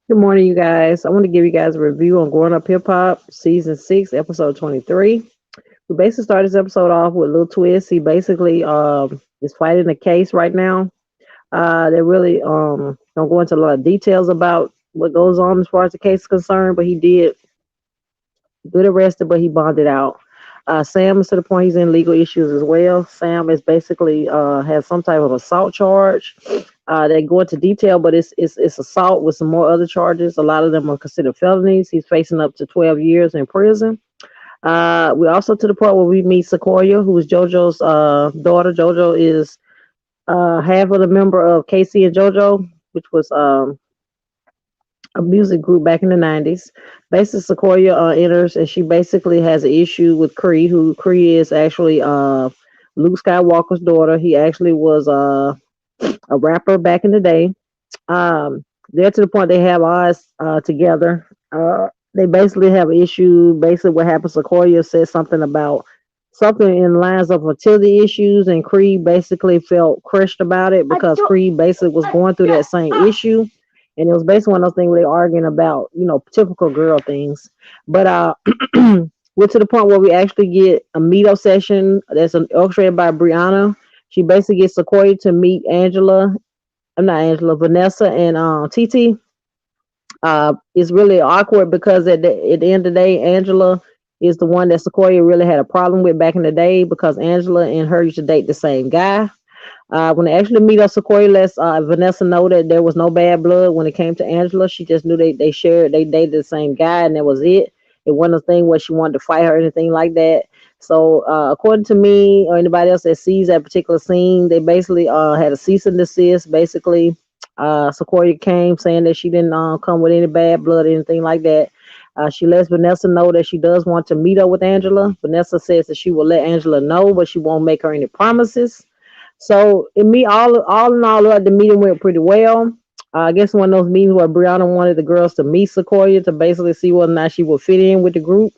Good morning, you guys. I want to give you guys a review on Growing Up Hip Hop, Season 6, Episode 23. We basically started this episode off with a little twist. He basically is fighting a case right now. They really don't go into a lot of details about what goes on as far as the case is concerned, but he did get arrested, but he bonded out. Sam is to the point he's in legal issues as well. Sam is basically has some type of assault charge. They go into detail, but it's assault with some more other charges. A lot of them are considered felonies. He's facing up to 12 years in prison. We're also to the point where we meet Sequoia, who is JoJo's daughter. JoJo is half of the member of Casey and JoJo, which was a music group back in the 90s. Basically, Sequoia enters and she basically has an issue with Cree, who Cree is actually Luke Skywalker's daughter. He actually was a rapper back in the day. They're to the point they have eyes together. They basically have an issue. Basically, what happened, Sequoia said something about something in lines of fertility issues, and Creed basically felt crushed about it because Creed basically was going through that same issue. And it was basically one of those things where they're arguing about, typical girl things. But we're to the point where we actually get a meetup session that's orchestrated by Brianna. She basically gets Sequoia to meet Angela. I'm not Angela, Vanessa and TT. It's really awkward because at the end of the day, Angela is the one that Sequoia really had a problem with back in the day because Angela and her used to date the same guy. When they actually meet up, Sequoia lets Vanessa know that there was no bad blood when it came to Angela. She just knew they dated the same guy, and that was it. It wasn't a thing where she wanted to fight her or anything like that. So, according to me or anybody else that sees that particular scene, they basically had a cease and desist. Basically, Sequoia came saying that she didn't come with any bad blood or anything like that. She lets Vanessa know that she does want to meet up with Angela. Vanessa says that she will let Angela know, but she won't make her any promises. So in me, all in all, the meeting went pretty well. I guess one of those meetings where Brianna wanted the girls to meet Sequoia to basically see whether or not she would fit in with the group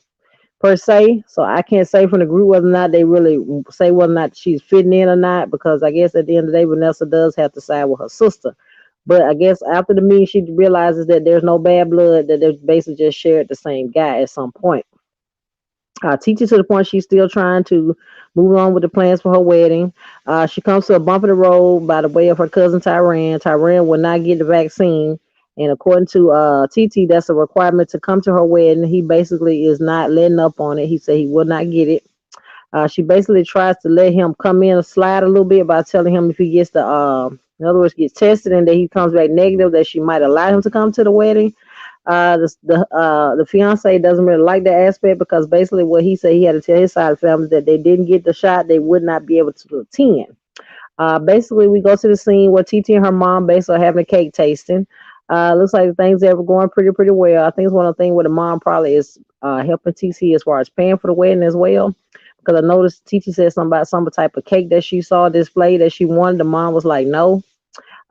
per se. So I can't say from the group whether or not they really say whether or not she's fitting in or not, because I guess at the end of the day, Vanessa does have to side with her sister. But I guess after the meeting, she realizes that there's no bad blood, that they basically just shared the same guy at some point. Teacher to the point she's still trying to move on with the plans for her wedding. She comes to a bump in the road by the way of her cousin Tyran. Tyran will not get the vaccine. And according to TT, that's a requirement to come to her wedding. He basically is not letting up on it. He said he will not get it. She basically tries to let him come in and slide a little bit by telling him if he gets in other words, gets tested and that he comes back negative, that she might allow him to come to the wedding. The fiance doesn't really like that aspect because basically what he said, he had to tell his side of the family that they didn't get the shot, they would not be able to attend. Basically, we go to the scene where TT and her mom basically are having a cake tasting. Looks like things are going pretty well. I think it's one of the things where the mom probably is helping TT as far as paying for the wedding as well. Because I noticed TT said something about some type of cake that she saw displayed that she wanted. The mom was like, no.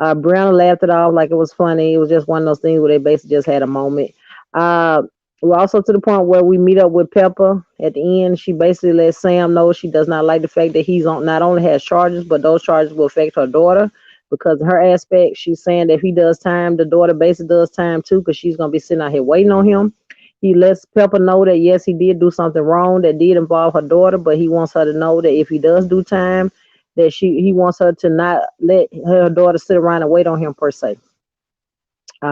Brianna laughed it off like it was funny. It was just one of those things where they basically just had a moment. Uh, we're also to the point where we meet up with Peppa at the end. She basically lets Sam know she does not like the fact that he's on not only has charges, but those charges will affect her daughter. Because in her aspect, she's saying that if he does time, the daughter basically does time too, because she's gonna be sitting out here waiting on him. He lets Peppa know that yes, he did do something wrong that did involve her daughter, but he wants her to know that if he does do time, that he wants her to not let her daughter sit around and wait on him per se.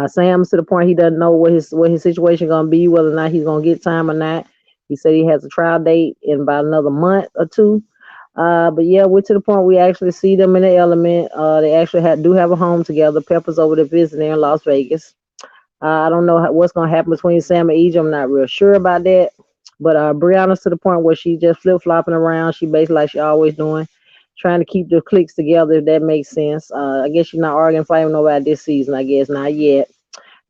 Sam's to the point he doesn't know what his situation gonna be, whether or not he's gonna get time or not. He said he has a trial date in about another month or two. But yeah, we're to the point we actually see them in the element. They actually do have a home together. Pepper's over there visiting in Las Vegas. I don't know what's gonna happen between Sam and EJ. I'm not real sure about that. But Brianna's to the point where she's just flip flopping around. She basically like she always doing, trying to keep the cliques together, if that makes sense. I guess she's not arguing, fighting with nobody this season. I guess not yet.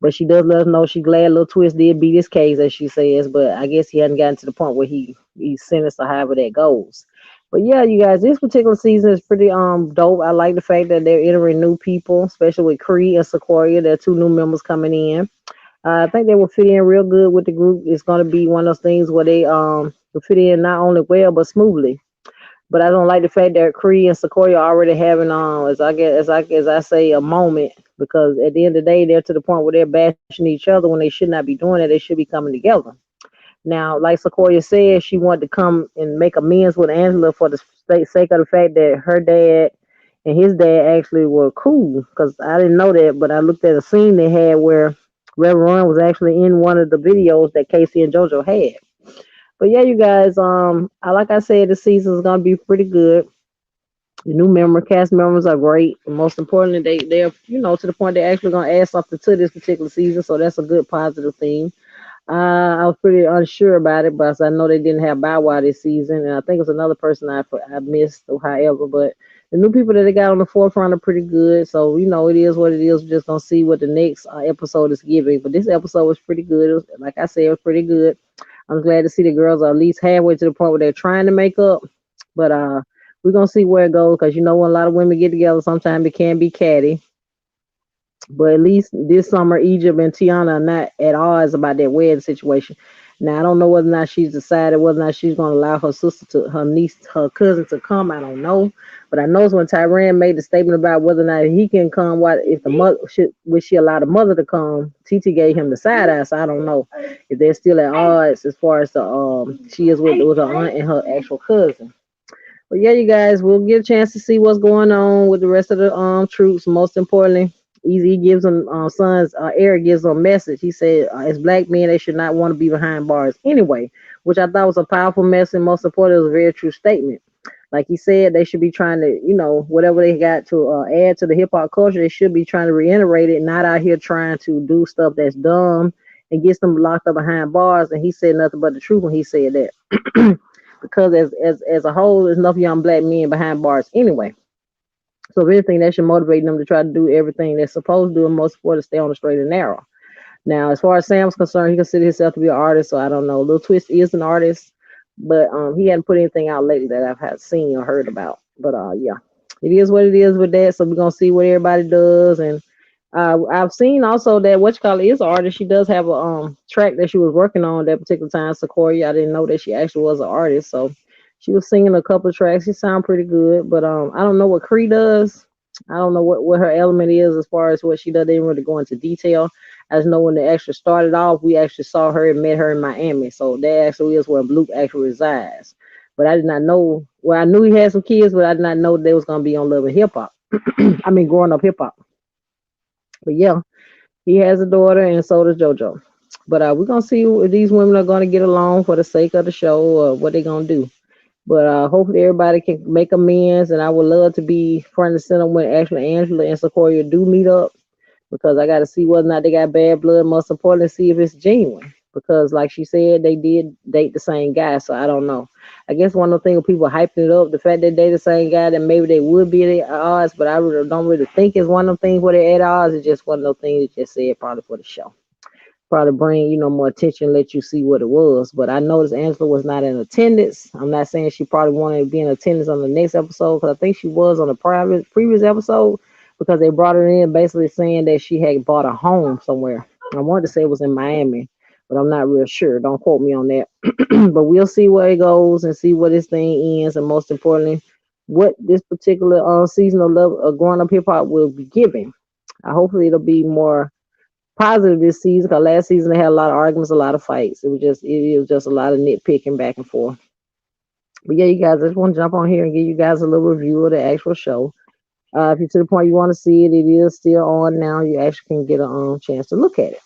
But she does let us know she's glad Little Twist did beat his case, as she says. But I guess he hadn't gotten to the point where he's sentenced or however that goes. But yeah, you guys, this particular season is pretty dope. I like the fact that they're entering new people, especially with Cree and Sequoia. There are two new members coming in. I think they will fit in real good with the group. It's going to be one of those things where they will fit in not only well but smoothly. But I don't like the fact that Cree and Sequoia are already having as I say a moment because at the end of the day, they're to the point where they're bashing each other when they should not be doing it. They should be coming together. Now, like Sequoia said, she wanted to come and make amends with Angela for the sake of the fact that her dad and his dad actually were cool. Because I didn't know that, but I looked at a scene they had where Reverend Ron was actually in one of the videos that Casey and JoJo had. But yeah, you guys, like I said, the season is gonna be pretty good. The new cast members are great. And most importantly, they're to the point they're actually gonna add something to this particular season, so that's a good positive thing. I was pretty unsure about it, but I know they didn't have Bow Wow this season, and I think it's another person I missed or however. But the new people that they got on the forefront are pretty good. So it is what it is. We're just gonna see what the next episode is giving. But this episode was pretty good. Like I said, it was pretty good. I'm glad to see the girls are at least halfway to the point where they're trying to make up. But we're gonna see where it goes because when a lot of women get together, sometimes it can be catty. But at least this summer, Egypt and Tiana are not at odds about that wedding situation. Now I don't know whether or not she's decided whether or not she's going to allow her cousin to come. I don't know, but I know it's when Tyran made the statement about whether or not he can come. What if the mother would she allow the mother to come? Titi gave him the side eye, so I don't know if they're still at odds as far as the she is with her aunt and her actual cousin. But yeah, you guys, we'll get a chance to see what's going on with the rest of the troops. Most importantly, Easy gives them sons. Eric gives them a message. He said, as black men, they should not want to be behind bars anyway, which I thought was a powerful message. Most importantly, it was a very true statement. Like he said, they should be trying to, whatever they got to add to the hip hop culture, they should be trying to reiterate it, not out here trying to do stuff that's dumb and gets them locked up behind bars. And he said nothing but the truth when he said that. Because as a whole, there's enough young black men behind bars anyway. So if anything, that should motivate them to try to do everything they're supposed to do, and most important, stay on the straight and narrow. Now, as far as Sam's concerned, he considers himself to be an artist, so I don't know. Lil Twist is an artist, but he hadn't put anything out lately that I've had seen or heard about. But yeah, it is what it is with that. So we're gonna see what everybody does, and I've seen also that is an artist. She does have a track that she was working on that particular time. Sequoia, I didn't know that she actually was an artist, so she was singing a couple of tracks. She sounded pretty good, but I don't know what Cree does. I don't know what her element is as far as what she does. They didn't really go into detail. I just know when they actually started off, we actually saw her and met her in Miami. So that actually is where Blue actually resides. But I did not know. Well, I knew he had some kids, but I did not know they was gonna be on Love and Hip Hop. I mean, growing up hip hop. But yeah, he has a daughter, and so does JoJo. But we're gonna see if these women are gonna get along for the sake of the show, or what they're gonna do. But hopefully everybody can make amends, and I would love to be front and center when actually Angela and Sequoia do meet up, because I got to see whether or not they got bad blood. Most importantly, see if it's genuine. Because like she said, they did date the same guy, so I don't know. I guess one of the things people hyping it up, the fact that they the same guy, that maybe they would be at odds, but I really don't really think it's one of the things where they at odds. It's just one of those things that just said probably for the show, probably bring more attention, let you see what it was. But I noticed Angela was not in attendance. I'm not saying she probably wanted to be in attendance on the next episode, because I think she was on the previous episode, because they brought her in basically saying that she had bought a home somewhere. I wanted to say it was in Miami, but I'm not real sure. Don't quote me on that. But we'll see where it goes and see where this thing ends, and most importantly, what this particular season of Love Growing Up Hip Hop will be giving. Hopefully it'll be more positive this season, because last season they had a lot of arguments, a lot of fights. It was just a lot of nitpicking back and forth. But yeah, you guys, I just want to jump on here and give you guys a little review of the actual show. If you're to the point you want to see it, it is still on now. You actually can get a chance to look at it.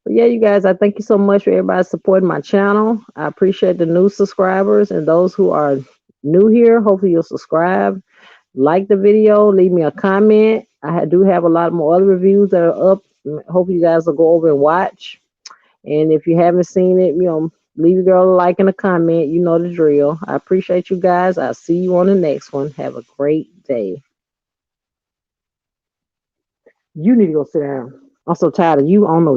But yeah, you guys, I thank you so much for everybody supporting my channel. I appreciate the new subscribers, and those who are new here, hopefully you'll subscribe, like the video, leave me a comment. I do have a lot more other reviews that are up. Hope you guys will go over and watch. And if you haven't seen it, leave your girl a like and a comment. You know the drill. I appreciate you guys. I'll see you on the next one. Have a great day. You need to go sit down. I'm so tired of you on no